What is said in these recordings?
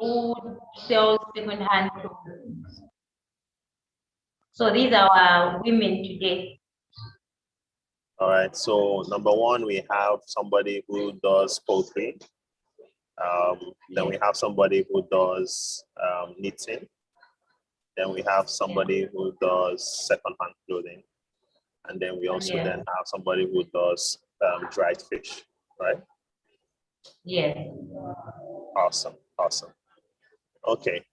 who sells second-hand clothes. So these are our women today. All right. So number one, we have somebody who does poultry. Then we have somebody who does knitting. Then we have somebody who does second-hand clothing. And then we also then have somebody who does dried fish, right? Yes. Awesome. Okay.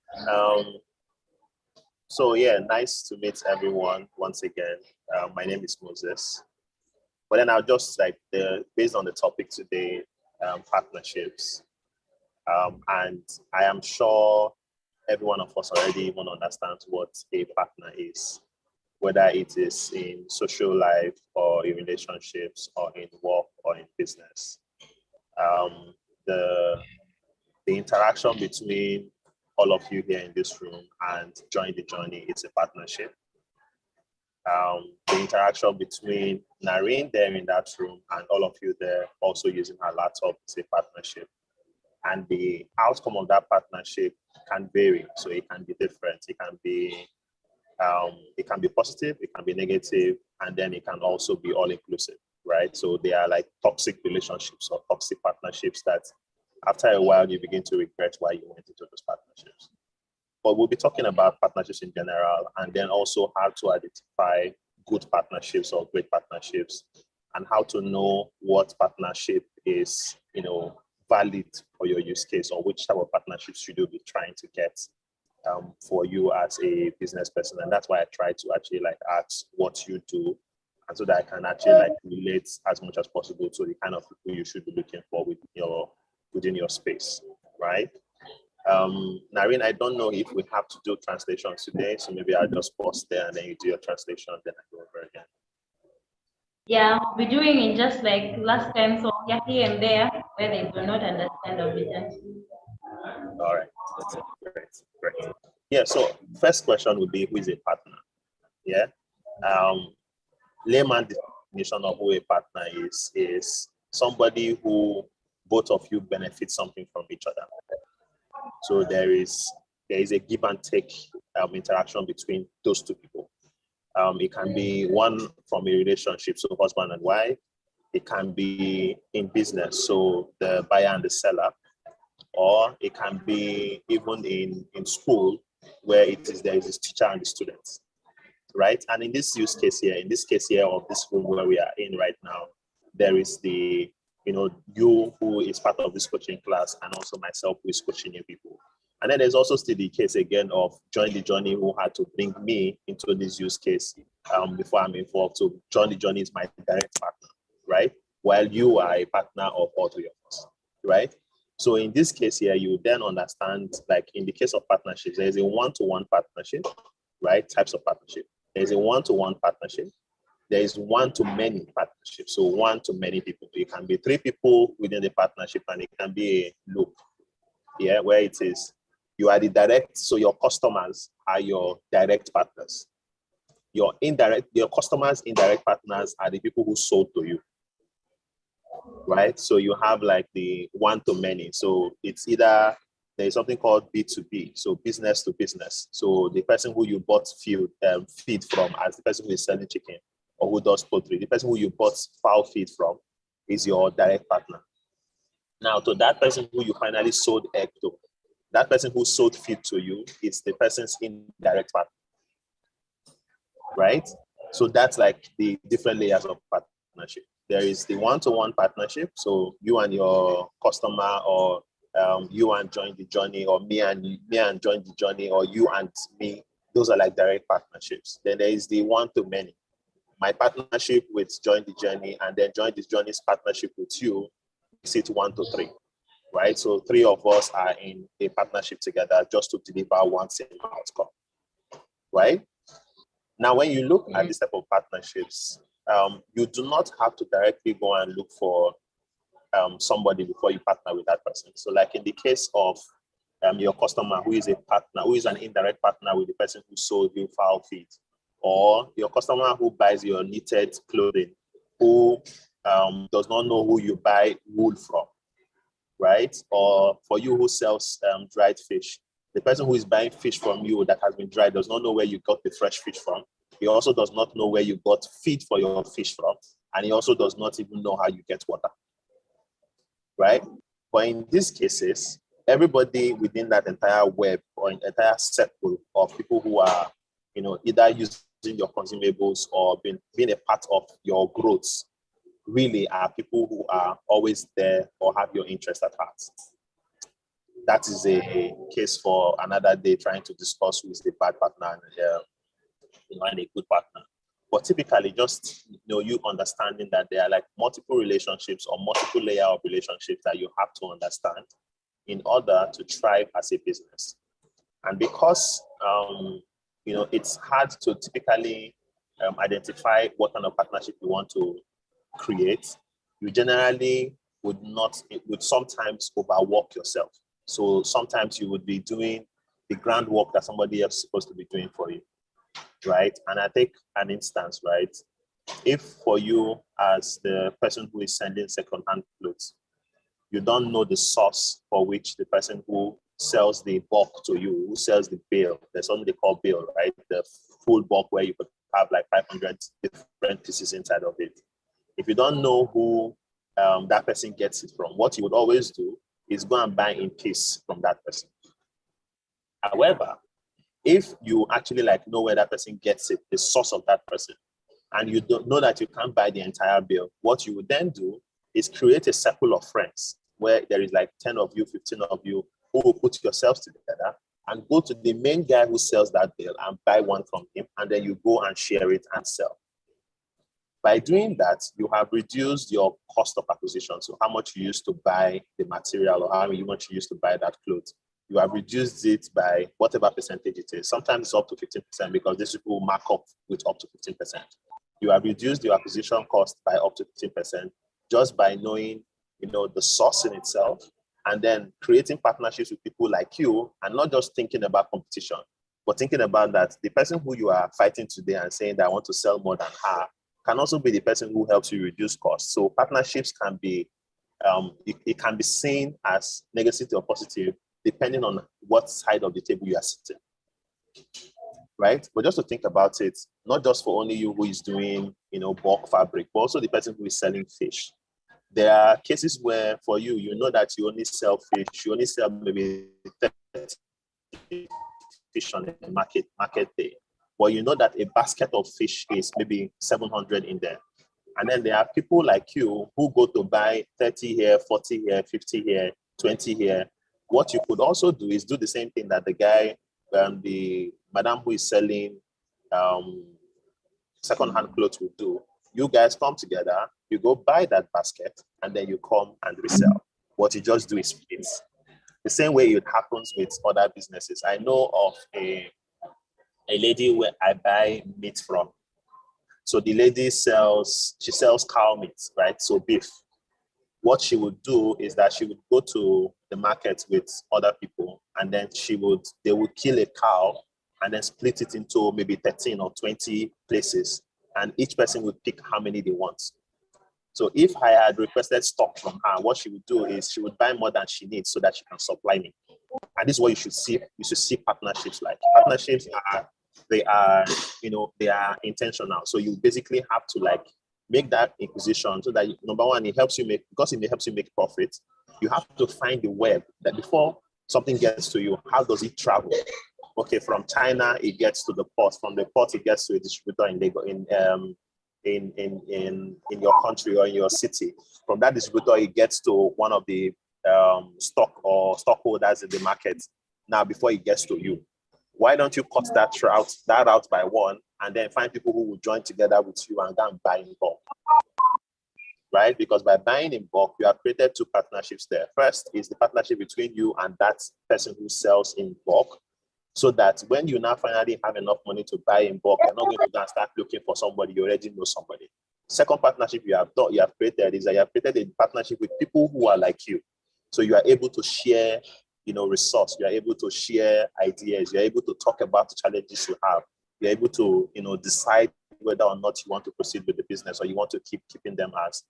So yeah, nice to meet everyone once again. My name is Moses. But then I'll just based on the topic today, partnerships. And I am sure every one of us already even understands what a partner is, whether it is in social life or in relationships or in work or in business. The interaction between all of you here in this room and Join the Journey is a partnership. The interaction between Nareen there in that room and all of you there also using her laptop is a partnership. And the outcome of that partnership can vary. So it can be different. It can be positive, it can be negative, and then it can also be all inclusive, right? So they are like toxic relationships or toxic partnerships that after a while you begin to regret why you went into those partnerships. But we'll be talking about partnerships in general, and then also how to identify good partnerships or great partnerships, and how to know what partnership is, valid for your use case, or which type of partnerships should you be trying to get for you as a business person. And that's why I try to actually ask what you do, and so that I can actually relate as much as possible to the kind of people you should be looking for within your space, right? Nareen, I don't know if we have to do translations today, so maybe I'll just pause there and then you do your translation, then I go over again. Yeah, we'll be doing it just like last time, so here and there where they do not understand or didn't. All right, that's it. Great. Yeah, so first question would be, who is a partner? Yeah. Layman definition of who a partner is somebody who both of you benefit something from each other. So there is a give and take interaction between those two people. It can be one from a relationship, so husband and wife. It can be in business, so the buyer and the seller. Or it can be even in school, where there is this teacher and the students, right? And in this case here of this room where we are in right now, there is you who is part of this coaching class, and also myself who is coaching new people. And then there's also still the case again of Join the Journey, who had to bring me into this use case before I'm involved. So Join the Journey is my direct partner, right? While you are a partner of all three of us, right? So in this case here, you then understand, like in the case of partnerships, there is a one-to-one partnership, right? Types of partnership. There's a one-to-one partnership. There is one-to-many partnership. So one-to-many people. It can be 3 people within the partnership, and it can be a loop, yeah, where it is you are the direct. So your customers are your direct partners. Your customers' indirect partners are the people who sold to you, right? So you have like the one-to-many. So it's either there's something called B2B, so business to business. So the person who you bought feed from, as the person who is selling chicken or who does poultry, the person who you bought fowl feed from is your direct partner. Now, to that person who you finally sold egg to, that person who sold feed to you is the person's indirect partner, right? So that's like the different layers of partnership. There is the one-to-one partnership. So you and your customer, or you and Join the Journey, or me and Join the Journey, or you and me. Those are like direct partnerships. Then there is the one-to-many. My partnership with Join the Journey, and then Join the Journey's partnership with you makes it 1 to 3, right? So 3 of us are in a partnership together just to deliver one same outcome, right? Now, when you look at this type of partnerships, you do not have to directly go and look for somebody before you partner with that person. So like in the case of your customer who is a partner, who is an indirect partner with the person who sold you fowl feed, or your customer who buys your knitted clothing, who does not know who you buy wool from, right? Or for you who sells dried fish, the person who is buying fish from you that has been dried does not know where you got the fresh fish from. He also does not know where you got feed for your fish from. And he also does not even know how you get water, right? But in these cases, everybody within that entire web or entire circle of people who are, either using your consumables or being a part of your growth really are people who are always there or have your interest at heart. That is a case for another day, trying to discuss who is a bad partner and a good partner. But typically, just you understanding that there are like multiple relationships or multiple layer of relationships that you have to understand in order to thrive as a business. And because it's hard to typically identify what kind of partnership you want to create, you generally would sometimes overwork yourself. So sometimes you would be doing the groundwork that somebody else is supposed to be doing for you, right? And I take an instance, right? If for you as the person who is sending secondhand clothes, you don't know the source for which the person who sells the bulk to you, who sells the bale, there's something they call bale, right? The full bulk where you could have like 500 different pieces inside of it. If you don't know who that person gets it from, what you would always do is go and buy in piece from that person. However, if you actually know where that person gets it, the source of that person, and you don't know that you can't buy the entire bill, what you would then do is create a circle of friends where there is like 10 of you, 15 of you who will put yourselves together and go to the main guy who sells that bill and buy one from him, and then you go and share it and sell. By doing that, you have reduced your cost of acquisition. So how much you used to buy the material or how much you used to buy that clothes. You have reduced it by whatever percentage it is. Sometimes it's up to 15% because these people mark up with up to 15%. You have reduced your acquisition cost by up to 15% just by knowing, the source in itself, and then creating partnerships with people like you, and not just thinking about competition, but thinking about that the person who you are fighting today and saying that I want to sell more than her can also be the person who helps you reduce costs. So partnerships can be, it can be seen as negative or positive depending on what side of the table you are sitting, right? But just to think about it, not just for only you who is doing, bulk fabric, but also the person who is selling fish. There are cases where for you, that you only sell fish, you only sell maybe 30 fish on a market day. But you know that a basket of fish is maybe 700 in there. And then there are people like you who go to buy 30 here, 40 here, 50 here, 20 here. What you could also do is do the same thing that the guy, the madam who is selling second-hand clothes will do. You guys come together, you go buy that basket, and then you come and resell. What you just do is split. The same way it happens with other businesses. I know of a lady where I buy meat from. So the lady sells cow meat, right? So beef. What she would do is that she would go to the market with other people, and then they would kill a cow and then split it into maybe 13 or 20 places, and each person would pick how many they want. So if I had requested stock from her, what she would do is she would buy more than she needs so that she can supply me. And this is what you should see. You should see partnerships like. Partnerships they are intentional. So you basically have to make that acquisition so that number one, it helps you make profit. You have to find the web that before something gets to you, how does it travel? Okay, from China it gets to the port. From the port it gets to a distributor in Lagos, in your country or in your city. From that distributor it gets to one of the stockholders in the market. Now before it gets to you, why don't you cut that route by one, and then find people who will join together with you and go and buy in bulk, right? Because by buying in bulk, you have created two partnerships there. First is the partnership between you and that person who sells in bulk, so that when you now finally have enough money to buy in bulk, you're not going to go and start looking for somebody. You already know somebody. Second partnership you have created is that you have created a partnership with people who are like you. So you are able to share, resource. You are able to share ideas. You're able to talk about the challenges you have. You're able to, decide whether or not you want to proceed with the business or you want to keep keeping them as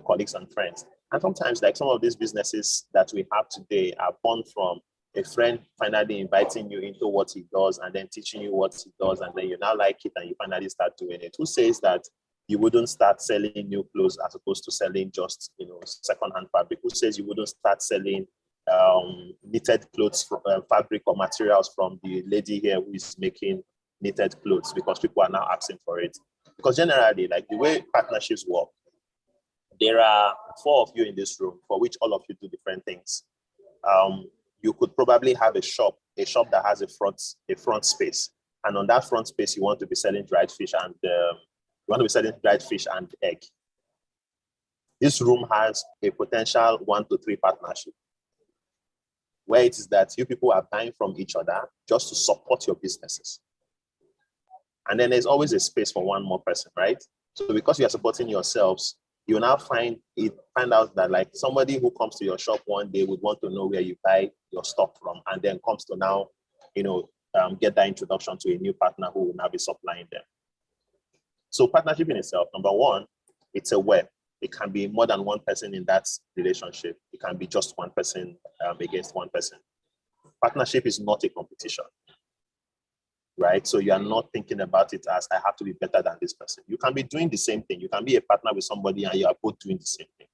colleagues and friends. And sometimes, like some of these businesses that we have today are born from a friend finally inviting you into what he does and then teaching you what he does, and then you now like it and you finally start doing it. Who says that you wouldn't start selling new clothes as opposed to selling just, secondhand fabric? Who says you wouldn't start selling knitted clothes, fabric or materials from the lady here who is making knitted clothes, because people are now asking for it? Because generally, like the way partnerships work, there are 4 of you in this room for which all of you do different things. You could probably have a shop that has a front space, and on that front space you want to be selling dried fish and egg. This room has a potential 1 to 3 partnership, where it is that you people are buying from each other just to support your businesses. And then there's always a space for 1 more person, right? So because you are supporting yourselves, you now find out that like somebody who comes to your shop one day would want to know where you buy your stock from, and then comes to now, get that introduction to a new partner who will now be supplying them. So partnership in itself, number 1, it's a web. It can be more than 1 person in that relationship. It can be just 1 person against 1 person. Partnership is not a competition, right? So you are not thinking about it as I have to be better than this person. You can be doing the same thing. You can be a partner with somebody and you are both doing the same thing.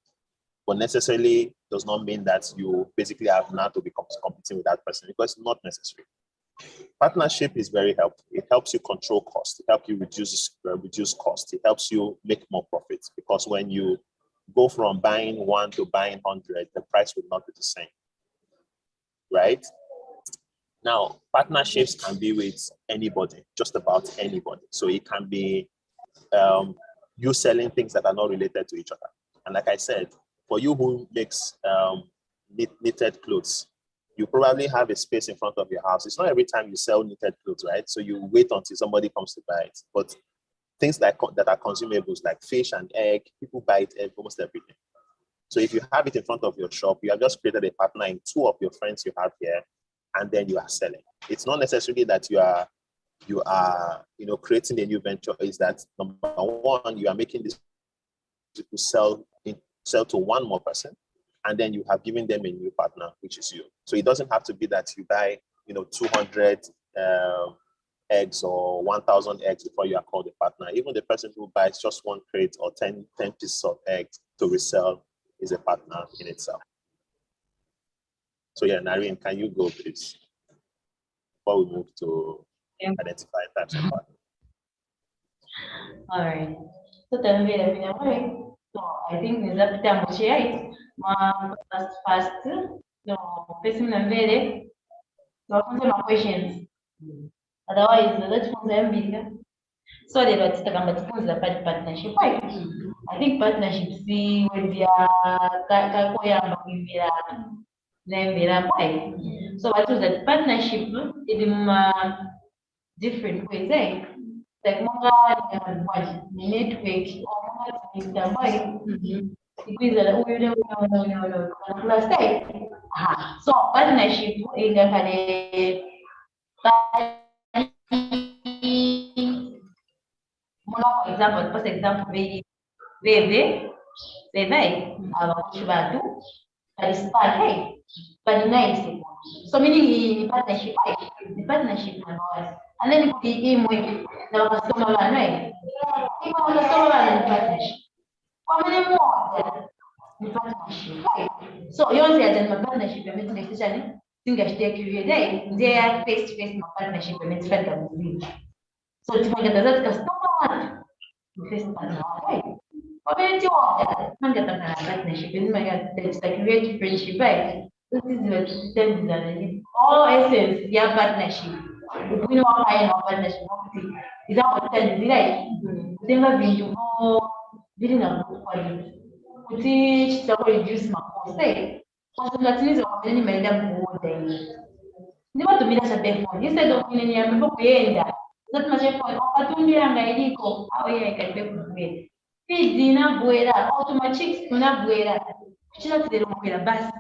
But necessarily does not mean that you basically have now to be competing with that person, because it's not necessary. Partnership is very helpful. It helps you control cost. It helps you reduce cost. It helps you make more profits, because when you go from buying 1 to buying 100, the price will not be the same, right? Now, partnerships can be with anybody, just about anybody. So it can be you selling things that are not related to each other. And like I said, for you who makes knitted clothes, you probably have a space in front of your house. It's not every time you sell knitted clothes, right? So you wait until somebody comes to buy it. But things that are consumables like fish and egg, people buy it almost every day. So if you have it in front of your shop, you have just created a partner in 2 of your friends you have here, and then you are selling. It's not necessarily that you are creating a new venture. Is that number 1, you are making this to sell to 1 more person, and then you have given them a new partner, which is you. So it doesn't have to be that you buy 200 eggs or 1,000 eggs before you are called a partner. Even the person who buys just 1 crate or 10 pieces of eggs to resell is a partner in itself. So yeah, Narine, can you go please, before we move to identify types of partners? All right. So tell me so I think is that time share fast. So person number so some questions. Otherwise, let's move them. So they were talking about partnership. I think partnerships see when they are so what is that partnership in different ways, eh? Like network so partnership in the example, first example, abantu participate, hey, but nice. So meaning partnership, the partnership and then the customer right? Even the customer partnership. How many more the partnership, right? So you want to attend my partnership, I mean, especially single stake they are face to face my partnership, I mean, so if I get that customer, face partner, right? Community order, hundred partnership is my create friendship, right? This is the system design. All essence, yeah, partnership. If we know how high our partnership is our tell you, right? Never been to go building a book for you. We teach the way reduce my cost. Say, because the things of any madam go there. Never to be that a phone. Instead of in any other book, that much for opportunity and I go, how I can pay. Pidina buera, automatic tuna buera. Chila de buera bas.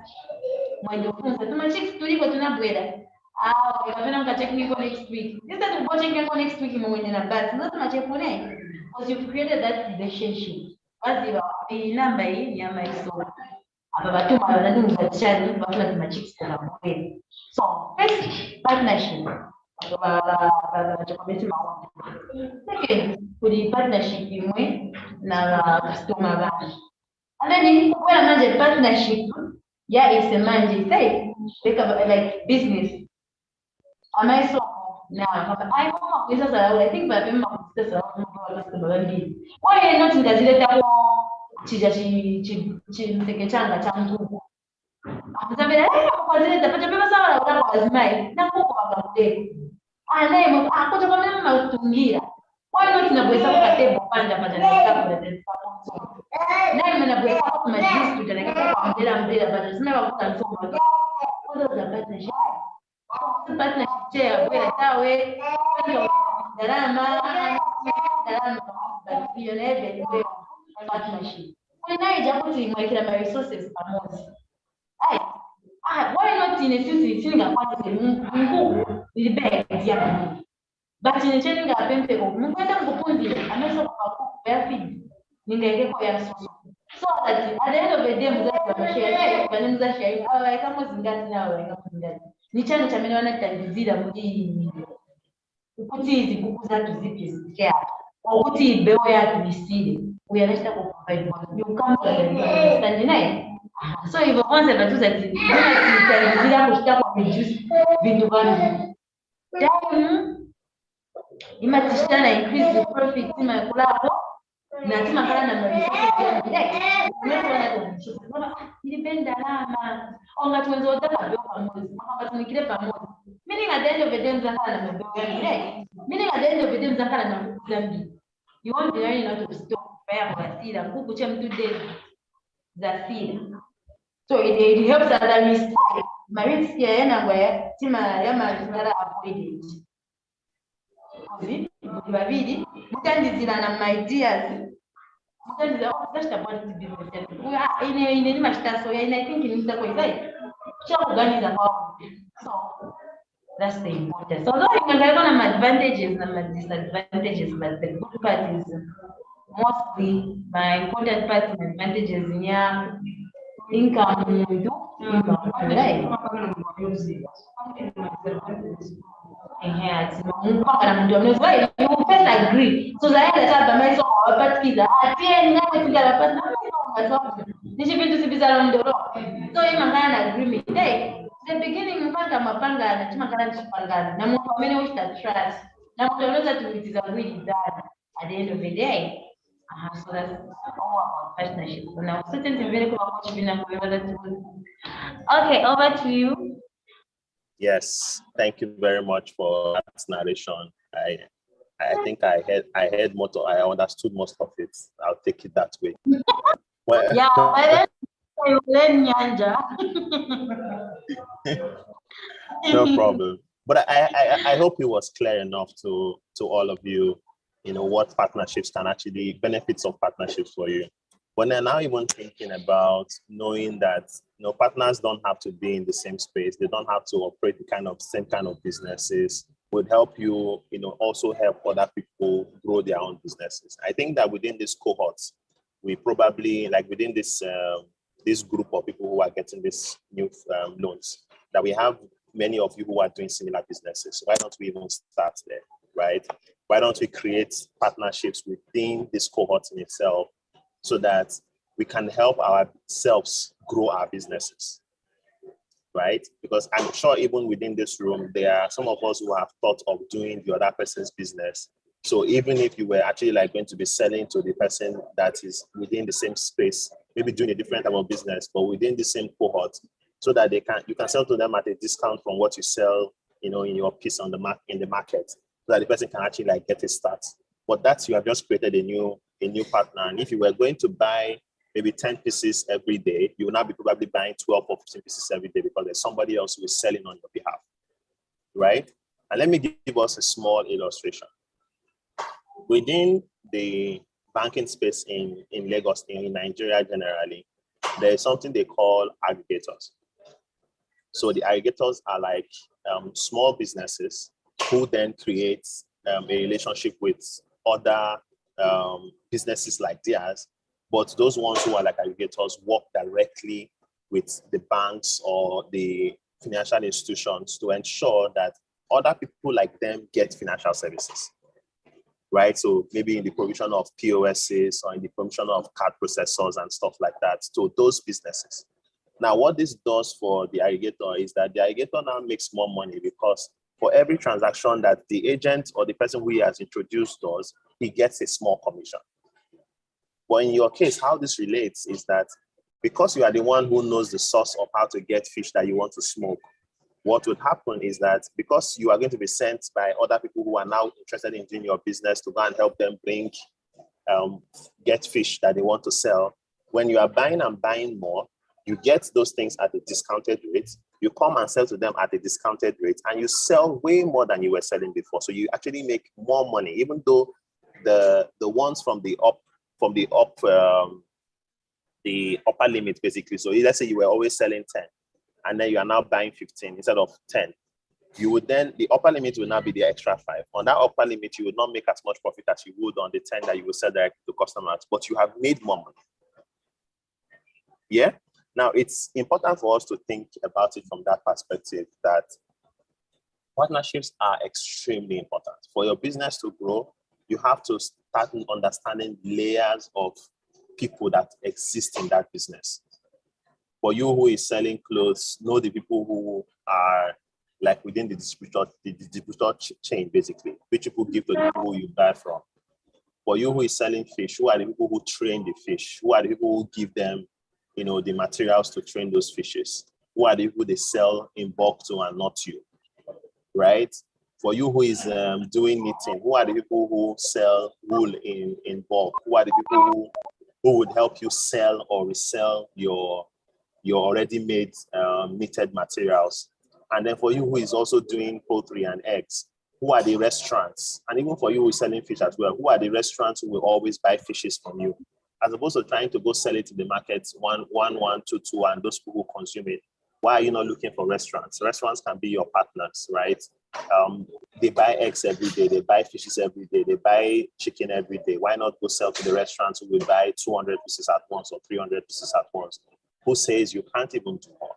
When you phone automatic to go tuna buera. Ah, we have a technical next week. This is watching next week in a bus, not much phone. Because you've created that relationship. baziba inamba iyi ni amaisoma aba batuma abanalunza cyane bafuna machips na mwezi. So first partnership second kuri partnership imwe na customer baje and then kubera manje partnership ya ise manje say like business amaiso now I know this is I think but remember this is why not ngazileta kwa chija changa cha mtu akazambia kwa zile tapata beba sawa na kwa azmai na kuko bakakute anaye akoja kwa mimi mautungira why not tunabweza kwa table panja panja na kwa naye mnabweza kwa majisi tutaleka kwa mbele bado sema kwa msomo kwa za partnership partnership ya kwa tawe ndio gharama hiyo ndio partnership kwa naye japo tulimwekea ma resources pamoja why not in a city singa kwanje mungu ilibea but in chenga pempe ko munkwenda ngupundi ameso kwa ya feed ningeke kwa ya so that at the end of the day mzazi share bali mzazi share awa kama zingati na awa kama zingati ni chani cha mimi wana tandizira muri ukuti hizi kuku za tuzipi zikia ukuti beo ya tubisire uyaleta kwa provide you come to understand naye. So hivyo kwanza natuza tandizira kushika kwa reduce vitu gani time imatishana increase the profit ima kulapo na tima kana na resources ya mwetu wana nilipenda lama onga tuwenzo utaka beo pamoja kama tunikile pamoja meaning at the end of the day mzakana na beo ya meaning at the end of the day mzakana na Zambia you won't be learning how to stop fire kwa sila kuku cha mtu dead za sila so it helps other risk my risk ya yana kwa tima ya mazingara avoided babiri mutandizira na my ideas mutandizira just about the business ine ni mashitaso ya I think ni mtako izai cha kuganiza kwao so that's the important so though you can have some advantages and disadvantages but the good part is mostly my important part and advantages in your income right you first agree so that the my so but kiza atie ni kama kiza la pas nishi vitu sibizalo ndoro so hii mangana agreement the beginning mpaka mapanga anachuma kana chipangana na mtu amene usta trust na mtu anaweza tumitiza mwili dada at the end of the day so that's all about partnership now certain very cool about bina kuweza that okay over to you. Yes, thank you very much for that narration. I think I heard most of, I understood most of it. I'll take it that way. Well, yeah, but then learn Nyanja. No problem. But I hope it was clear enough to all of you, you know, what partnerships can actually, benefits of partnerships for you. But then now even thinking about knowing that, you know, partners don't have to be in the same space. They don't have to operate the same kind of businesses. Would help you, you know, also help other people grow their own businesses. I think that within this cohort, we probably, like within this this group of people who are getting this new loans, that we have many of you who are doing similar businesses. Why don't we even start there, right? Why don't we create partnerships within this cohort in itself, so that we can help ourselves grow our businesses, right? Because I'm sure even within this room, there are some of us who have thought of doing the other person's business. So even if you were actually like going to be selling to the person that is within the same space, maybe doing a different type of business, but within the same cohort, so that you can sell to them at a discount from what you sell, you know, in your piece on the market, so that the person can actually like get a start. But that's, you have just created a new partner. And if you were going to buy maybe 10 pieces every day, you will now be probably buying 12 or 15 pieces every day because there's somebody else who is selling on your behalf, right? And let me give us a small illustration. Within the banking space in Lagos, in Nigeria generally, there is something they call aggregators. So the aggregators are like small businesses who then create a relationship with other businesses like theirs, But those ones who are like aggregators work directly with the banks or the financial institutions to ensure that other people like them get financial services, right? So maybe in the provision of POSs or in the provision of card processors and stuff like that to those businesses. Now, what this does for the aggregator is that the aggregator now makes more money because for every transaction that the agent or the person who he has introduced does, he gets a small commission. But in your case, how this relates is that because you are the one who knows the source of how to get fish that you want to smoke, what would happen is that because you are going to be sent by other people who are now interested in doing your business to go and help them get fish that they want to sell, when you are buying and buying more, you get those things at a discounted rate. You come and sell to them at a discounted rate, and you sell way more than you were selling before. So you actually make more money, even though the ones from the upper limit, basically. So let's say you were always selling 10, and then you are now buying 15 instead of 10. You would then, the upper limit will now be the extra 5. On that upper limit, you would not make as much profit as you would on the 10 that you will sell direct to customers, but you have made more money. Yeah. Now, it's important for us to think about it from that perspective, that partnerships are extremely important. For your business to grow, you have to start understanding layers of people that exist in that business. For you who is selling clothes, know the people who are like within the distributor chain, basically, which people give to the people who you buy from. For you who is selling fish, who are the people who train the fish? Who are the people who give them, the materials to train those fishes? Who are the people they sell in bulk to and not you, right? For you who is doing knitting, who are the people who sell wool in bulk? Who are the people who would help you sell or resell your already made knitted materials? And then for you who is also doing poultry and eggs, who are the restaurants? And even for you who is selling fish as well, who are the restaurants who will always buy fishes from you? As opposed to trying to go sell it to the market, one, two, and those people who consume it. Why are you not looking for restaurants? Restaurants can be your partners, right? They buy eggs every day, they buy fishes every day, they buy chicken every day. Why not go sell to the restaurants who will buy 200 pieces at once or 300 pieces at once? Who says you can't even do more?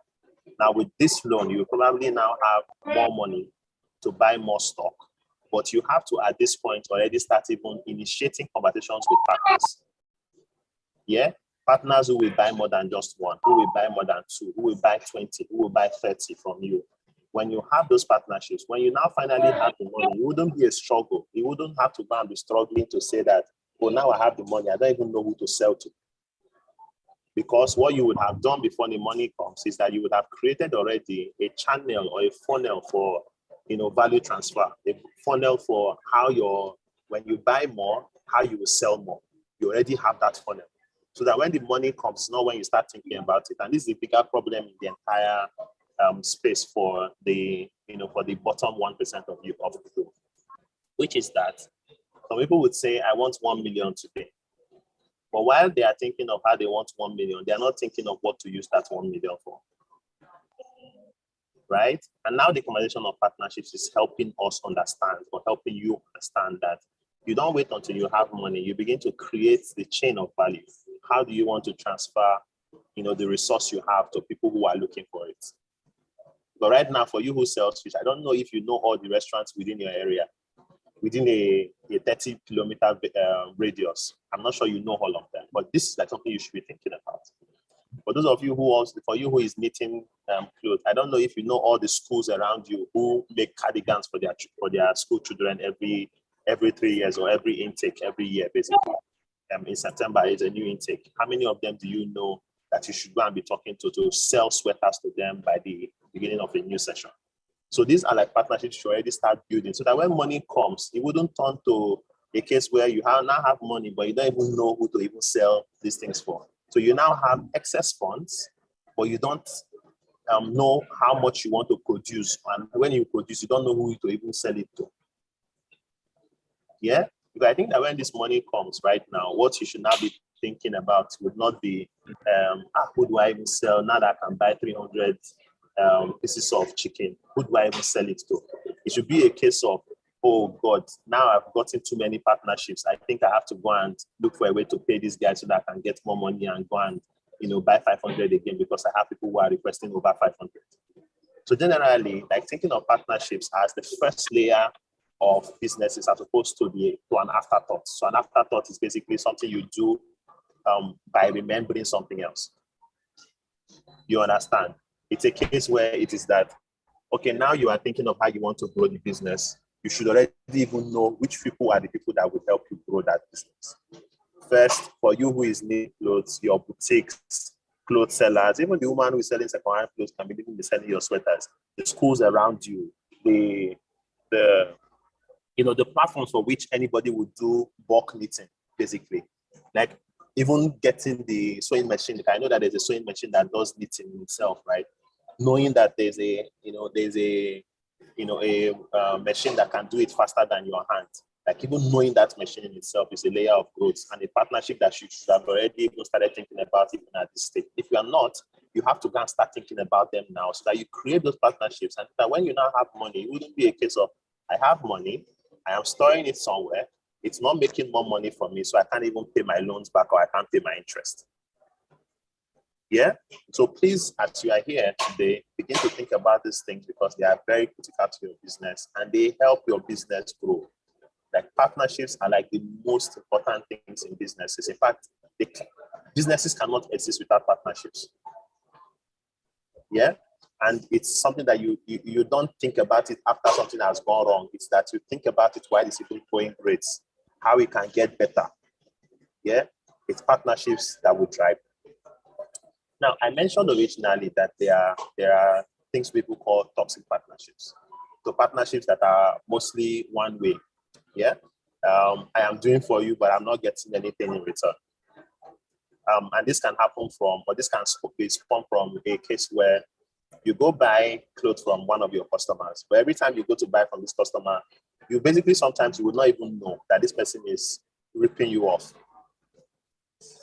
Now, with this loan, you probably now have more money to buy more stock, but you have to, at this point, already start even initiating conversations with partners. Yeah, partners who will buy more than just one, who will buy more than 2, who will buy 20, who will buy 30 from you. When you have those partnerships, when you now finally have the money, it wouldn't be a struggle. You wouldn't have to go and be struggling to say that, oh, now I have the money, I don't even know who to sell to. Because what you would have done before the money comes is that you would have created already a channel or a funnel for, value transfer, a funnel for when you buy more, how you will sell more. You already have that funnel. So that when the money comes, not when you start thinking about it. And this is the bigger problem in the entire space for the bottom 1% of people, which is that some people would say, I want 1 million today. But while they are thinking of how they want 1 million, they are not thinking of what to use that 1 million for. Right? And now the conversation of partnerships is helping us understand, or helping you understand that you don't wait until you have money. You begin to create the chain of value. How do you want to transfer, the resource you have to people who are looking for it? But right now, for you who sells fish, I don't know if you know all the restaurants within your area, within a 30-kilometer radius. I'm not sure you know all of them, but this is like something you should be thinking about. For those of you who is knitting clothes, I don't know if you know all the schools around you who make cardigans for their school children every 3 years or every intake every year, basically. In September is a new intake. How many of them do you know that you should go and be talking to sell sweaters to them by the beginning of a new session? So these are like partnerships you already start building, so that when money comes, it wouldn't turn to a case where you now have money, but you don't even know who to even sell these things for. So you now have excess funds, but you don't know how much you want to produce. And when you produce, you don't know who to even sell it to. Yeah? Because I think that when this money comes right now, what you should now be thinking about would not be, who do I even sell now that I can buy 300 pieces of chicken? Who do I even sell it to? It should be a case of, oh God, now I've gotten too many partnerships. I think I have to go and look for a way to pay this guy so that I can get more money and go and, buy 500 again because I have people who are requesting over 500. So generally, like thinking of partnerships as the first layer of businesses as opposed to an afterthought. So an afterthought is basically something you do by remembering something else. You understand? It's a case where it is that, okay, now you are thinking of how you want to grow the business. You should already even know which people are the people that will help you grow that business. First, for you who is needing clothes, your boutiques, clothes sellers, even the woman who is selling second-hand clothes can be selling your sweaters, the schools around you, the platforms for which anybody would do bulk knitting, basically. Like even getting the sewing machine. I know that there's a sewing machine that does knitting itself, right? Knowing that there's a machine that can do it faster than your hand. Like even knowing that machine in itself is a layer of growth and a partnership that you should have already even started thinking about even at this stage. If you are not, you have to go and start thinking about them now so that you create those partnerships, and that when you now have money, it wouldn't be a case of, I have money, I am storing it somewhere, it's not making more money for me, so I can't even pay my loans back or I can't pay my interest. Yeah. So please, as you are here today, begin to think about these things because they are very critical to your business and they help your business grow. Like partnerships are like the most important things in businesses. In fact, businesses cannot exist without partnerships. Yeah. And it's something that you don't think about it after something has gone wrong. It's that you think about it while it's even going great, how we can get better. Yeah. It's partnerships that will drive. Now, I mentioned originally that there are things people call toxic partnerships. So partnerships that are mostly one way. Yeah, I am doing for you, but I'm not getting anything in return. And this can happen this can come from a case where you go buy clothes from one of your customers, but every time you go to buy from this customer, you basically sometimes you would not even know that this person is ripping you off.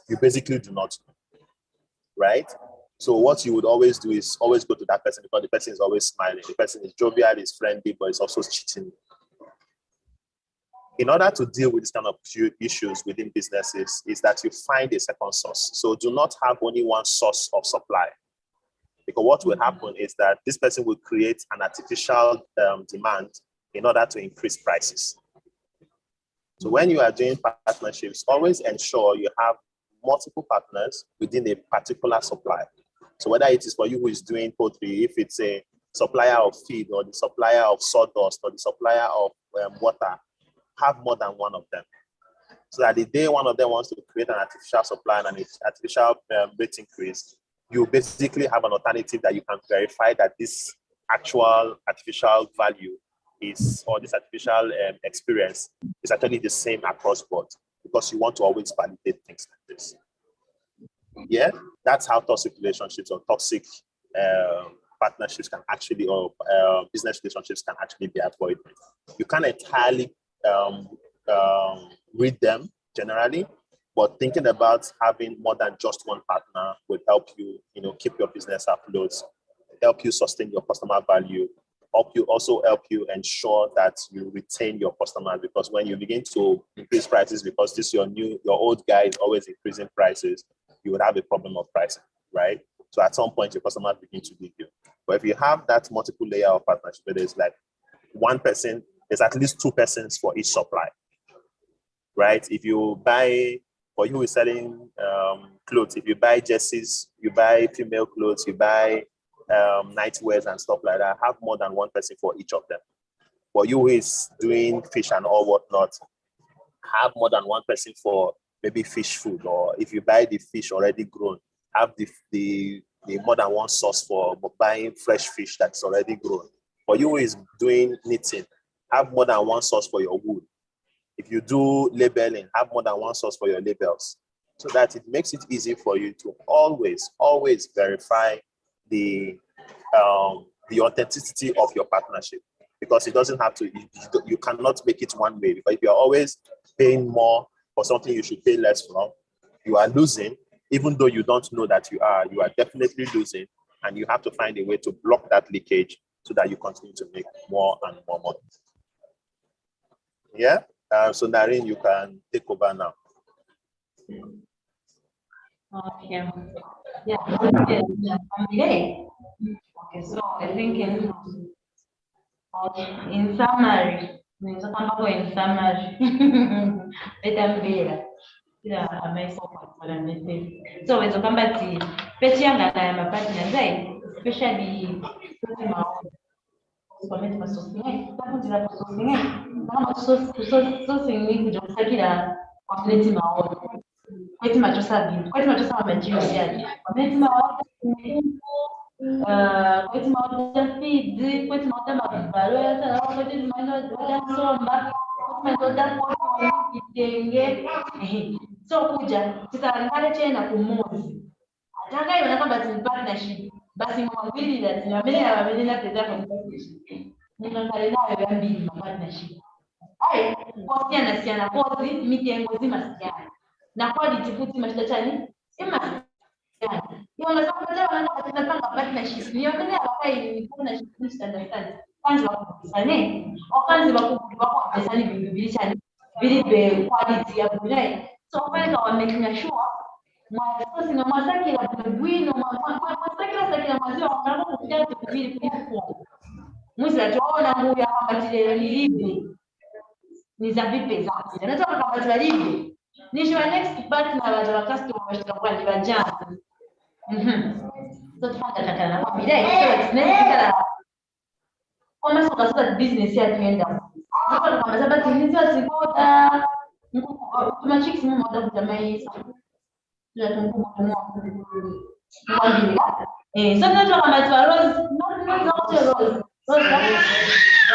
You basically do not know. Right? So what you would always do is always go to that person because the person is always smiling. The person is jovial, is friendly, but is also cheating. In order to deal with this kind of issues within businesses is that you find a second source. So do not have only one source of supply. Because what will happen is that this person will create an artificial demand in order to increase prices. So when you are doing partnerships, always ensure you have multiple partners within a particular supply. So whether it is for you who is doing poultry, if it's a supplier of feed or the supplier of sawdust or the supplier of water, have more than one of them. So that the day one of them wants to create an artificial supply and an artificial rate increase, you basically have an alternative that you can verify that this actual artificial value is, or this artificial experience is actually the same across board, because you want to always validate things like this. Yeah, that's how toxic relationships or toxic partnerships can actually, or business relationships can actually be avoided. You can't entirely read them generally, but thinking about having more than just one partner will help you, keep your business afloat, help you sustain your customer value, help you ensure that you retain your customers, because when you begin to increase prices because your old guy is always increasing prices, you would have a problem of pricing, right? So at some point your customers begin to leave you. But if you have that multiple layer of partnership, where there's like one person, there's at least two persons for each supply, right? If you buy, for you who is selling clothes, if you buy jerseys, you buy female clothes, you buy nightwears and stuff like that, have more than one person for each of them. For you who is doing fish and all whatnot, have more than one person for maybe fish food, or if you buy the fish already grown, have the more than one source for buying fresh fish that's already grown. For you who is doing knitting, have more than one source for your wool. If you do labeling, have more than one source for your labels, so that it makes it easy for you to always verify the authenticity of your partnership, because it doesn't have to, you cannot make it one way, because if you're always paying more for something you should pay less from, you are losing. Even though you don't know that you are definitely losing, and you have to find a way to block that leakage so that you continue to make more and more money. Yeah. So Narine, you can take over now. Okay. Yeah. Okay. So I think in summary, in summary, yeah, I may so so it's a combat, especially my partner, especially somente para sozinha, para continuar para sozinha, não só sem de sakira community mao, kweti macho sabi, kweti macho sama menjio ya, community mao, kweti mao da feed, kweti mao da mabalo ya sana, kweti mao da somba, kweti mao da poto kitenge, so kuja tutaangana tena kumozi. Ataka iwe kwamba ni partnership, basi mwambili lazima mimi na mimi na teza kwa partnership. Ninaangalia nayo ya mbili partnership. Ai, kwa na siana kozi mitengo zima siana. Na quality futi mashida chani? Ima siana. Hiyo unaweza kupata katika panga partnership. Ni yote ya wakai ni partnership ni understand. Kwanza wakusane, okanzi wako pesani bibili chani. Bili be quality ya bure. So pale kwa making sure mwasosi na masaki la bwino masaki la sakila maziwa wanataka kuja kuvili kulipo. Mwisi atuona nguya kwamba tile nilibe ni za vipi zako. Nataka kama tulibe. Ni your next partner wa customer tutakuwa ni wajana. So tufanga tatana kwa bidai so tunaweza kama sasa sasa business ya tuenda. Hapo kama sababu tunaweza sikoda tunachiki simu moja kutamai ya tumkumbuka so tunatoka kama tu Rose no Rose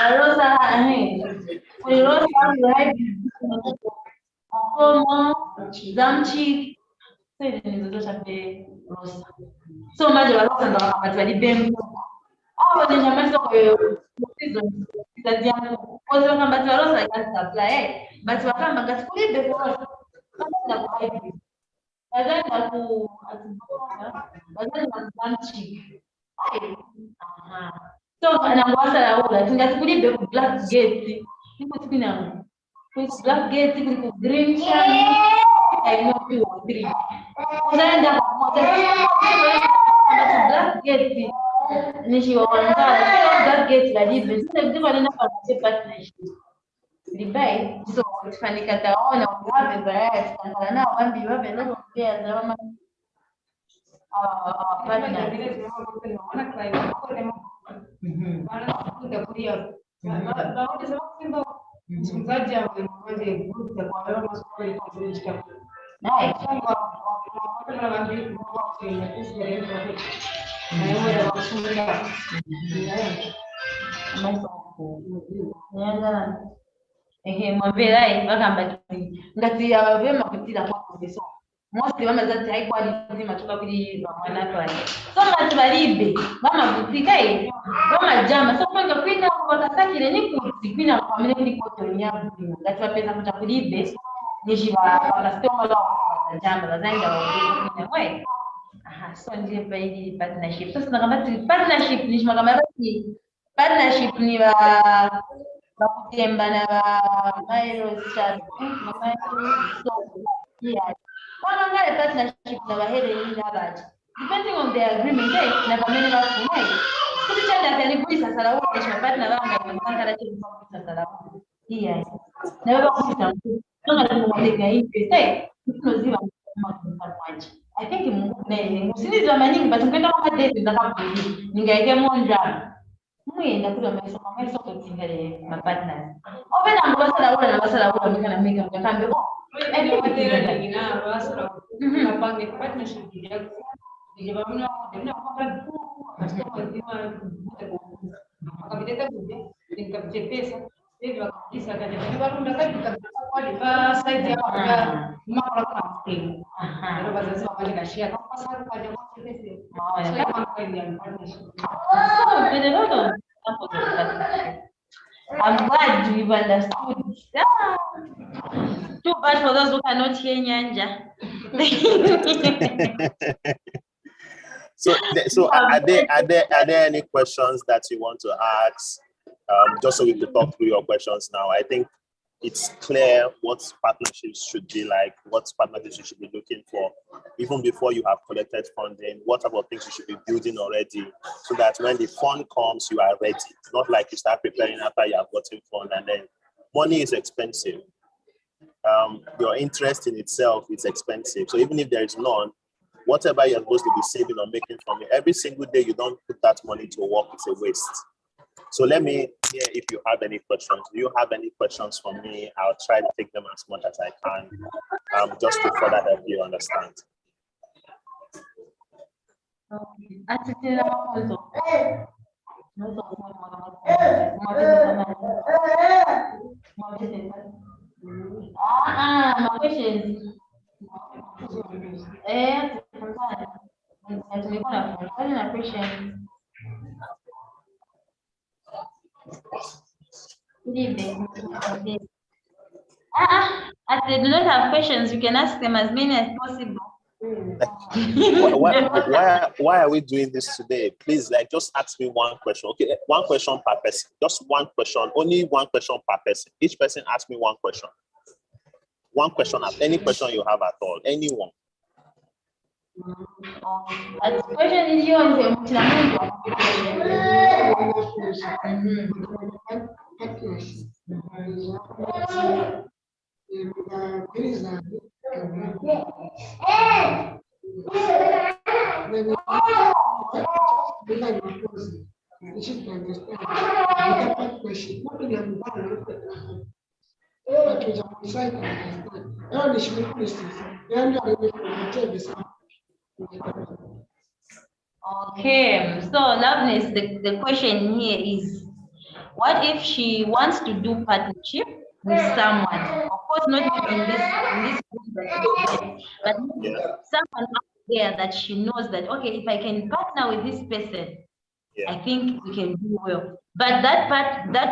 Rosa Rose como Zamchi so maji wa Rosa ndo kama tu libem au ni jamani soko yangu kwa sababu kama tu Rosa ikata apply but wakamba ngasikulide kwa Rosa kama kwa hivi nadhani Zamchi so anangwasa la ula tungasikulibe ku black gate niko tukina ku black gate ku green shani I know you agree unaenda kwa black gate nishi wa kwanza black gate la libe sasa ndipo anaenda kwa partnership libai so tufanika taona wapi baadaye tutakana nao ambi wapi ndio pia zama partner msikilizaji mmoja group ya kwa leo maswali kwa kujibu. Nice. Mwambie bagamba ngati abavema kutira kwa professor mostly bamaze ati high quality matoka kuri bamwana pale so ngati balibe bamavutika bamajama so kwanga kwina bakasakire ni kuti kwina kwamene kuri koto nyabu ngati bapeza kuta kulibe nishiba bakasoma la jamba bazanga bakwina we so ndiye baidi partnership sasa kama partnership nishima kama basi partnership ni ba kutemba na Mairo chat so yeah a partnership na bahele ni abaji depending on the agreement na pamene bafunai kuti chanda kanikuisa sala wote kwa partner wangu mtanga chifu kwa sala yeah na baba kuita kama tunamweka hivi tunoziba mmoja I think musiniza maningi but ngenda kama date ndakabuli ningaike monja mwenda kula maisha kwa tingale ma partners obena mbasala ula na basala ula mikana mika mkambe Napange partnership yako. Niliwaona kwamba customer nzima akabideta kuje nikapchepesa hivyo kabisa kaja kwa ndakati kwa site ya mara kwa free ndio baadhi wakati kashia kwa sababu kaja kwa pesa maana kama kwa ile partnership I'm glad you've understood. Too bad for those who cannot hear Nyanja. So are there any questions that you want to ask? Just so we could talk through your questions now. I think it's clear what partnerships should be like, what partnerships you should be looking for, even before you have collected funding, what type of things you should be building already, so that when the fund comes, you are ready. It's not like you start preparing after you have gotten fund, and then money is expensive. Your interest in itself is expensive. So even if there is none, whatever you're supposed to be saving or making from it, every single day you don't put that money to work, it's a waste. So let me hear if you have any questions. Do you have any questions for me? I'll try to take them as much as I can, just to further help you understand. My questions. Good evening. As they do not have questions, you can ask them as many as possible. Why are we doing this today? Please, just ask me one question. Okay, one question per person. Just one question. Only one question per person. Each person ask me one question. One question. Any question you have at all. Anyone. The question is yours. Okay, so Loveness, the question here is, what if she wants to do partnership with someone? Of course, not in this group, but someone out there that she knows that, okay, if I can partner with this person, I think we can do well. But that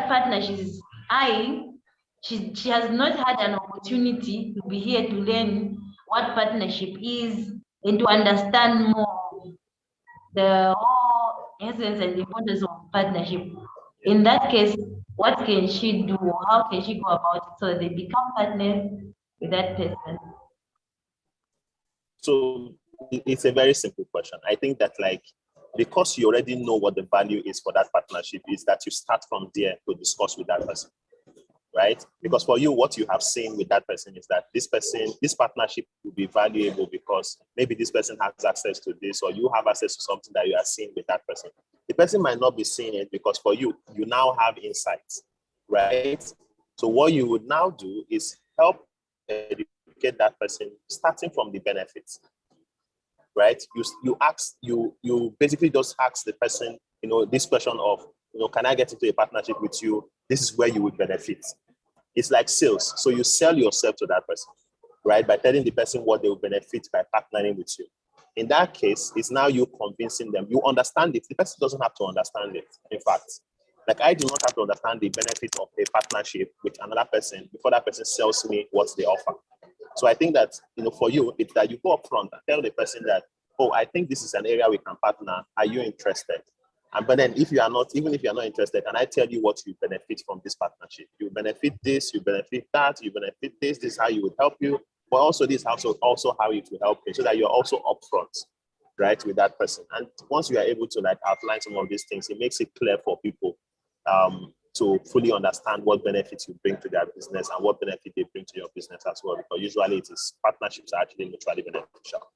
partner she's eyeing, she has not had an opportunity to be here to learn what partnership is and to understand more the whole essence and the importance of partnership. In that case, what can she do? How can she go about it so they become partners with that person? So it's a very simple question. I think that because you already know what the value is for that partnership, is that you start from there to discuss with that person, right? Because for you, what you have seen with that person is that this partnership will be valuable because maybe this person has access to this, or you have access to something that you are seeing with that person. The person might not be seeing it because for you now have insights, right? So what you would now do is help educate that person starting from the benefits. Right? You basically just ask the person, this question of, can I get into a partnership with you? This is where you would benefit. It's like sales. So you sell yourself to that person, right? By telling the person what they will benefit by partnering with you. In that case, it's now you convincing them. You understand it. The person doesn't have to understand it. In fact, I do not have to understand the benefit of a partnership with another person before that person sells me what they offer. So I think that, for you, it's that you go up front and tell the person that, oh, I think this is an area we can partner. Are you interested? But then even if you are not interested, can I tell you what you benefit from this partnership? You benefit this, you benefit that, you benefit this. This is how you would help you. But also this also how it will help you, so that you're also upfront, right, with that person. And once you are able to outline some of these things, it makes it clear for people to fully understand what benefits you bring to their business and what benefit they bring to your business as well. Because usually it is partnerships are actually mutually beneficial.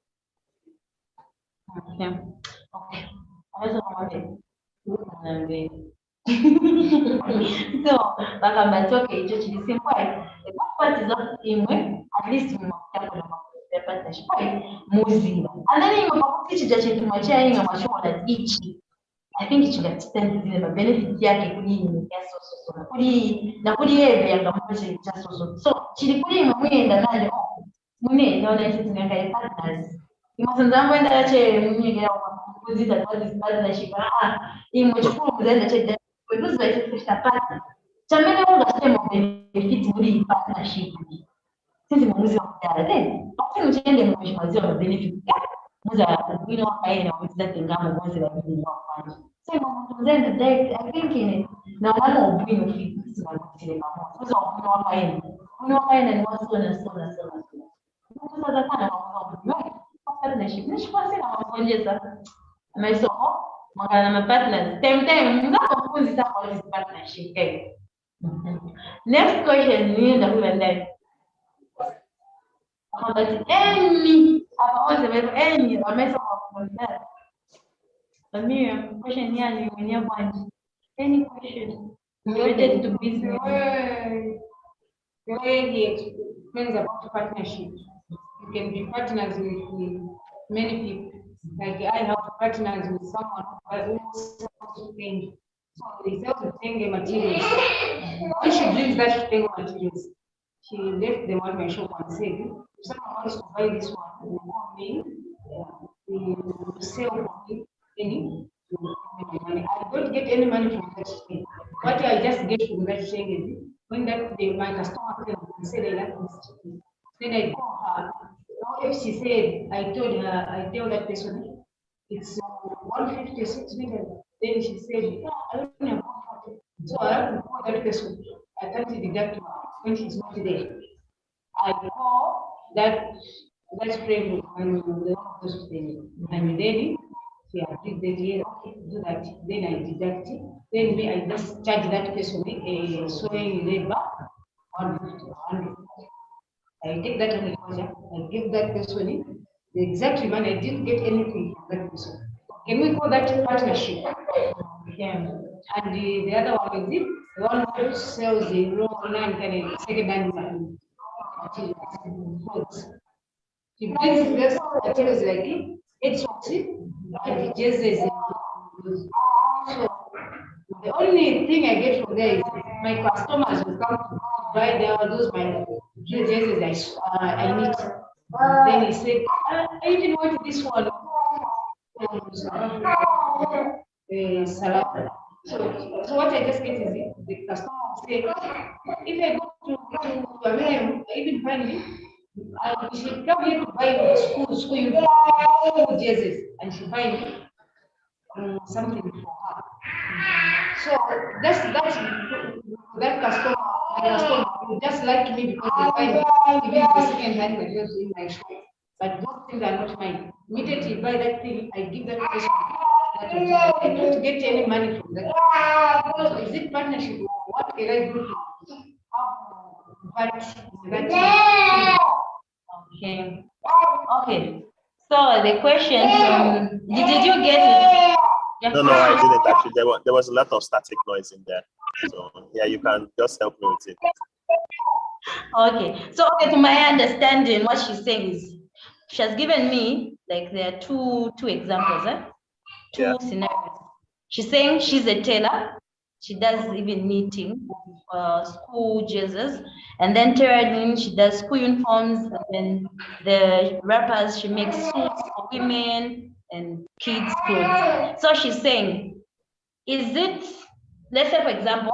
Okay. So, okay, just the same way. The part is not in way, at least in the partnership. And then you teach the much that each. I think it should extend the benefit yake kuli so kuli na kuli yebe yanga mmoja just so chili kuli mwenda nayo mune ndio na sisi ngaka partners imasanza mwenda che mwenye ya kuzita kwa this partnership imechukua mzenda che because by first part chamene unga sema benefit muri partnership sisi mwamuzi wa kutara then wakati mchende mwamuzi wa benefit muza wino kaina mwamuzi ngamo mwamuzi wa kwanza. So I think na wale obwini ofisi wanakutile pamoja sasa obwini wakaenda ni wasona sasa kana kwa partnership nishipasi na wakonjeza maisoko makana na partners time ngakufunzi sasa kwa partnership kai next question ni ndio ndani but any abaonze bebe any amesa wakonjeza Amir, question yani mwenyewe bwana. Any question related to business? The way he explains about partnership, you can be partners with many people. Like I have partners with someone who sells things. So they sell to Tenge materials. When she brings that Tenge materials, she left them at my shop and said, if someone wants to buy this one, they will call me, they will sell for me. Money. I don't get any money from that thing. What I just get from that thing is when my customer came and said I like this chicken. Then I call her. Now if she said I tell that person it's 156 meters. Then she said, yeah, I don't have 140. So I have to call that person. I can't deduct when she's not there. I call that friend and the those things. And then yeah, okay, do that. Then I deduct it. Then I just charge that person a sewing labor 150. I take that on the counter. I give that person the exact money. I didn't get anything from that person. Can we call that partnership? Yeah. And the other one is it? The one who sells the raw online kind of second-hand materials. He brings this materials like it. It's and it just says so the only thing I get from there is my customers will come to buy those my jerseys I need. Then he said, I even want this one. Salad. So what I just get is the customer say, if I go to America, even finally, she should come here to buy school uniform jerseys, and she buy something for her. So that's that customer, my customer, just like me because they buy even the second-hand materials in my shop. But those things are not mine. Immediately buy that thing, I give that person. I don't get any money from that. So is it partnership or what can I do to that? Okay. Okay. So the question, did you get it? No, I didn't actually. There was a lot of static noise in there. So yeah, you can just help me with it. Okay. So to my understanding, what she's saying is she has given me like there are two examples, two scenarios. She's saying she's a tailor. She does even knitting, school jerseys, and then tailoring. She does school uniforms, and then the wrappers. She makes suits for women and kids' clothes. So she's saying, is it? Let's say, for example,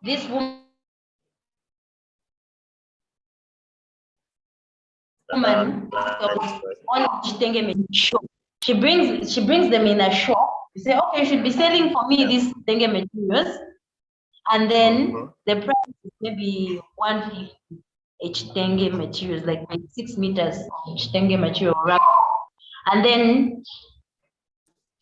this woman on shop. She brings them in a shop. You say, okay, you should be selling for me these dengue materials, and then the price is maybe 150 each dengue materials, like 6 meters each dengue material wrap. And then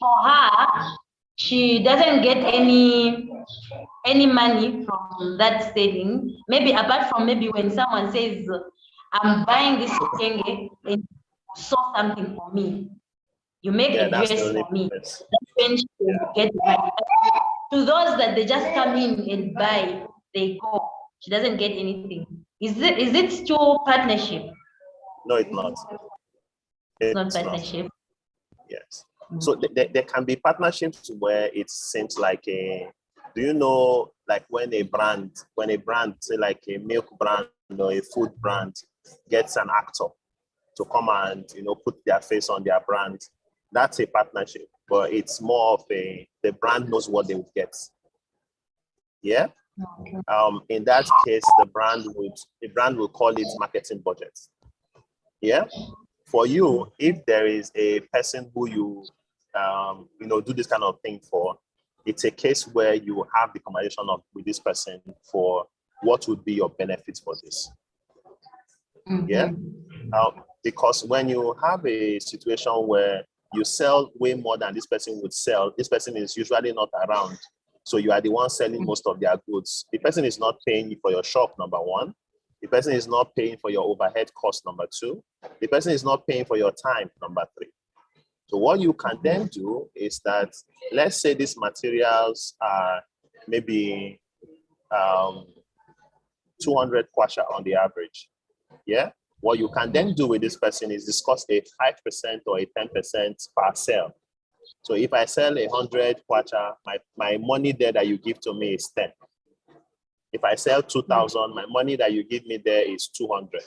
for her, she doesn't get any money from that selling. Maybe apart from maybe when someone says, I'm buying this dengue and saw something for me. You make a dress for me. That's when she get money. To those that they just come in and buy, they go. She doesn't get anything. Is it still partnership? No, it's not. It's not partnership. Not. Yes. So there can be partnerships where it seems like a. Do you know, like when a brand, say like a milk brand or a food brand, gets an actor to come and put their face on their brand, that's a partnership. But it's more of the brand knows what they would get. Yeah. Okay. In that case, the brand will call it marketing budget. Yeah. For you, if there is a person who you do this kind of thing for, it's a case where you have the conversation with this person for what would be your benefits for this. Yeah. Because when you have a situation where you sell way more than this person would sell, this person is usually not around. So you are the one selling most of their goods. The person is not paying you for your shop, number one. The person is not paying for your overhead cost, number two. The person is not paying for your time, number three. So what you can then do is that, let's say these materials are maybe 200 kwacha on the average. Yeah. What you can then do with this person is discuss a 5% or a 10% per sale. So if I sell 100 kwacha, my money there that you give to me is 10. If I sell 2,000, my money that you give me there is 200.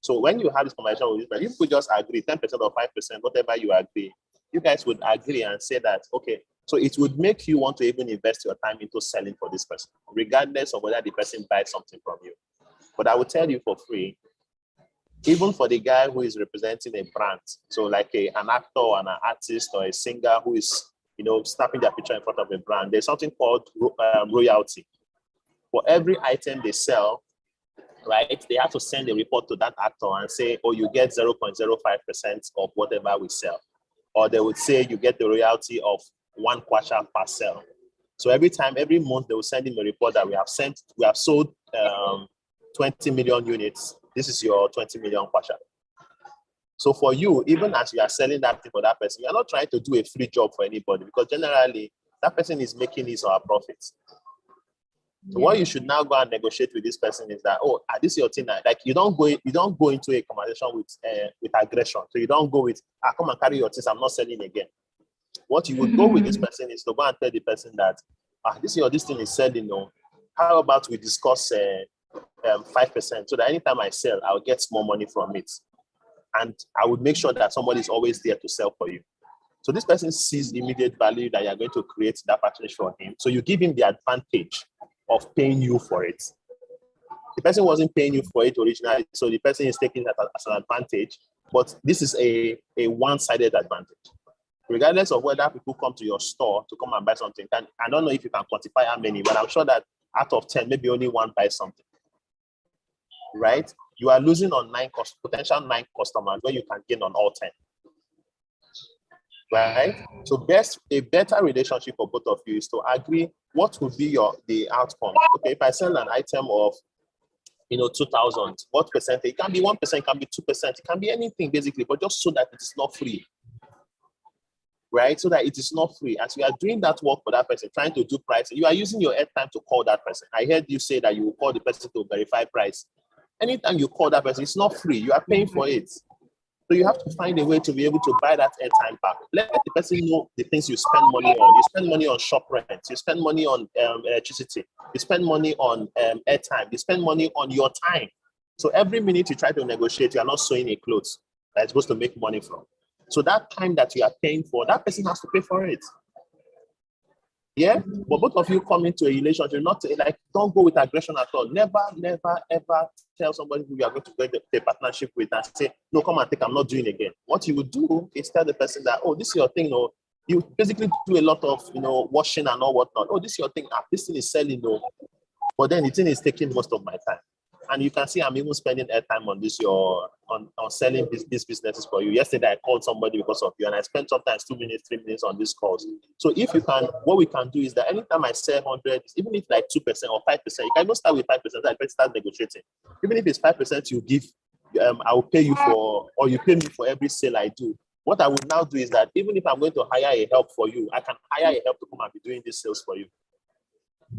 So when you have this conversation with this person, you could just agree 10% or 5%, whatever you agree, you guys would agree and say that, okay, so it would make you want to even invest your time into selling for this person, regardless of whether the person buys something from you. But I will tell you for free, even for the guy who is representing a brand, so like an actor or an artist or a singer who is, snapping their picture in front of a brand, there's something called royalty. For every item they sell, right, they have to send a report to that actor and say, oh, you get 0.05% of whatever we sell. Or they would say you get the royalty of 1 kwacha per sale. So every month, they will send him a report that we have sold 20 million units. This is your 20 million kwacha. So for you, even as you are selling that thing for that person, you're not trying to do a free job for anybody, because generally that person is making his or her profits. So what you should now go and negotiate with this person is that, oh, this is your thing. Like you don't go into a conversation with aggression. So you don't go with, come and carry your things, I'm not selling again. What you would go with this person is to go and tell the person that, this thing is selling. How about we discuss 5%, so that anytime I sell, I'll get more money from it. And I would make sure that somebody is always there to sell for you. So this person sees the immediate value that you're going to create that partnership for him. So you give him the advantage of paying you for it. The person wasn't paying you for it originally, so the person is taking that as an advantage, but this is a one-sided advantage. Regardless of whether people come to your store to come and buy something, I don't know if you can quantify how many, but I'm sure that out of 10, maybe only one buys something, right? You are losing on potential 9 customers where you can gain on all 10. Right? So a better relationship for both of you is to agree what would be the outcome. Okay, if I sell an item of 2,000, what percentage? It can be 1%, it can be 2%, it can be anything basically, but just so that it is not free. Right? So that it is not free. As you are doing that work for that person, trying to do pricing, you are using your airtime to call that person. I heard you say that you will call the person to verify price. Anytime you call that person, it's not free. You are paying for it. So you have to find a way to be able to buy that airtime back. Let the person know the things you spend money on. You spend money on shop rent. You spend money on electricity. You spend money on airtime. You spend money on your time. So every minute you try to negotiate, you are not sewing a clothes that you're supposed to make money from. So that time that you are paying for, that person has to pay for it. Yeah, but both of you come into a relationship, don't go with aggression at all. Never, never, ever tell somebody who you are going to go into a partnership with and say, no, come and take, I'm not doing again. What you would do is tell the person that, oh, this is your thing. You basically do a lot of, washing and all whatnot. Oh, this is your thing. This thing is selling. But then the thing is taking most of my time. And you can see I'm even spending airtime on this, on selling these businesses for you. Yesterday, I called somebody because of you, and I spent sometimes 2 minutes, 3 minutes on these calls. So if you can, what we can do is that anytime I sell 100, even if like 2% or 5%, you can even start with 5%, then start negotiating. Even if it's 5% you give, I will pay you for, or you pay me for every sale I do. What I would now do is that even if I'm going to hire a help for you, I can hire a help to come and be doing these sales for you.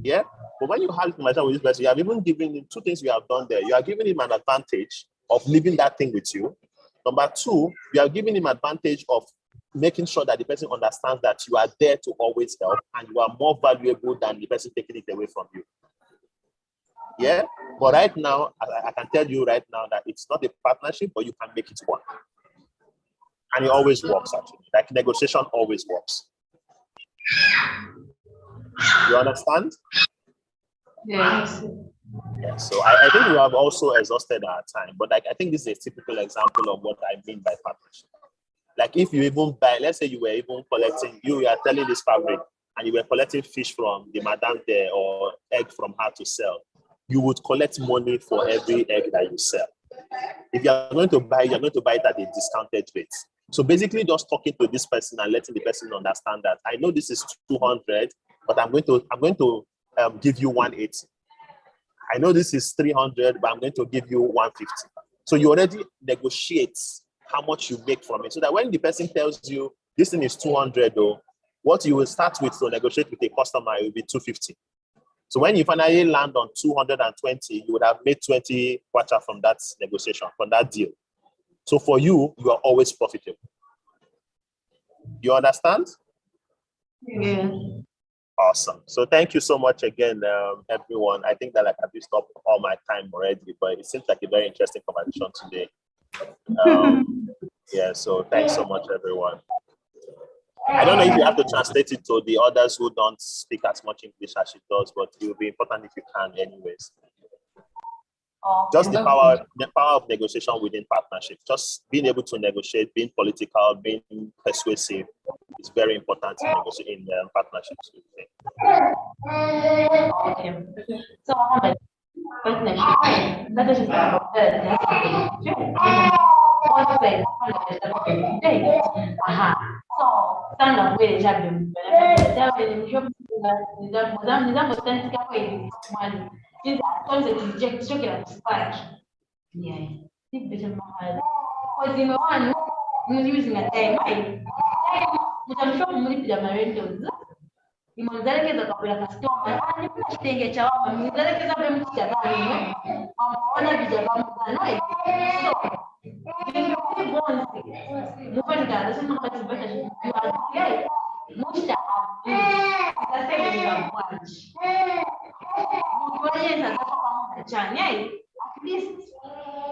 Yeah, but when you have a conversation with this person, you have even given him 2 things you have done there. You are giving him an advantage of leaving that thing with you. Number 2, you are giving him advantage of making sure that the person understands that you are there to always help and you are more valuable than the person taking it away from you. Yeah, but right now, I can tell you right now that it's not a partnership, but you can make it work. And it always works, actually. Like negotiation always works. You understand? Yes. Yeah, so I think we have also exhausted our time, but I think this is a typical example of what I mean by partnership. Like if you even buy, let's say you were even collecting, you are selling this fabric, and you were collecting fish from the madam there or egg from her to sell, you would collect money for every egg that you sell. If you are going to buy, you're going to buy it at a discounted rate. So basically just talking to this person and letting the person understand that I know this is 200, but I'm going to give you 180. I know this is 300, but I'm going to give you 150. So you already negotiate how much you make from it. So that when the person tells you this thing is 200 though, what you will start with to negotiate with a customer, it will be 250. So when you finally land on 220, you would have made 20 kwacha from that negotiation, from that deal. So for you, you are always profitable. You understand? Yeah. Awesome. So thank you so much again, everyone. I think that I've used up all my time already, but it seems like a very interesting conversation today. Yeah, so thanks so much, everyone. I don't know if you have to translate it to the others who don't speak as much English as she does, but it will be important if you can anyways. Just the power of negotiation within partnership. Just being able to negotiate, being political, being persuasive is very important in negotiating partnerships. Okay. So partnership. That is so sana kweli chabi dawe ni job nizambo stand kwa hivi mwali hizi kwanza reject sio kila spark yeah hivi basi mahali kwa zime wanu ni using a time right mtamshow mlipiga marentals imonzelekeza kwa customer ni kuna kitenge cha wao mzelekeza kwa mtu cha gani waona vijana mzano so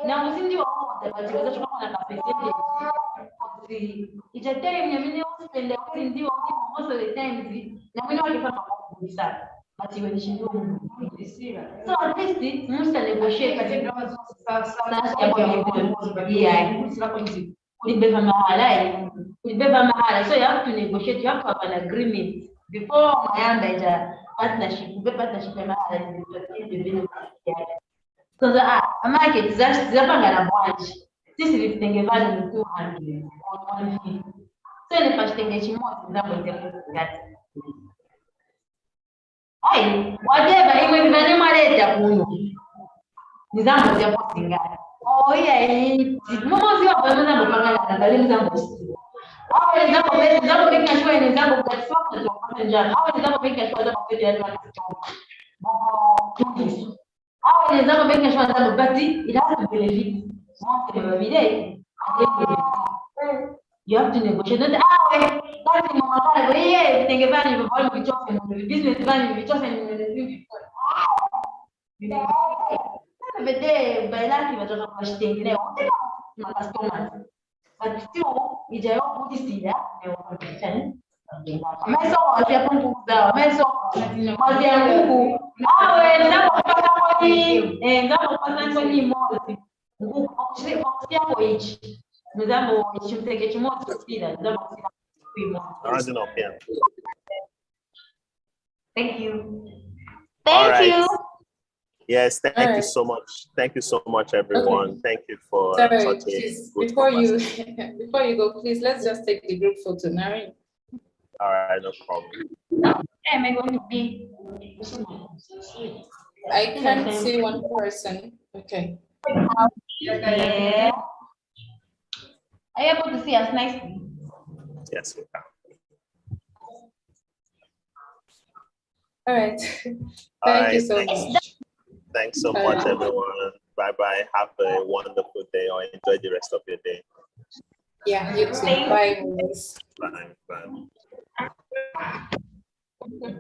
na muzindi wa wote wajiweza kutoka na kapesete itatari mnyamini usipende kuli ndio most of the times na mwini wakifanya kwa sana but when she do so at least must negotiate kulibeba mahala so you have to negotiate, you have to have an agreement before mayamba ita partnership ya mahala so the market zapanga na branch sisi vitenge vale ni 200 or 150 so ni pastenge chimoja ndio ngati ai whatever iwe vile maleta kuno nizambo ya posingana oh yeah mama sio kwa nzambo pangana na bali nzambo au nzambo pekee shule ni nzambo kwa sababu kwa njana au nzambo pekee shule nzambo pekee ya watu au nzambo pekee shule nzambo bati it has to benefit monte every day you have to negotiate that basi mama pale yeye tengevani kwa vichofu business gani vichofu ni vede bailati watoto kwa shitengeneo na customers but still ijayo kutisia ni wakati meso ya punguza meso mazi ya nguvu ndio kupata kwani ndio kupata kwani moja nguvu kwa kwa hichi ndio chimtege chimoto spida ndio thank you you. Yes, thank you so much. Thank you so much, everyone. Okay. Thank you for such a good before you go, please let's just take the group photo now. All right, no problem. Am I going to be? I can't see one person. Okay. Yeah. Are you able to see us nicely? Yes, we can. All right. Thank you so much. Thanks so much, everyone. Bye-bye. Have a wonderful day or enjoy the rest of your day. Yeah, you too. Bye. Bye. Okay.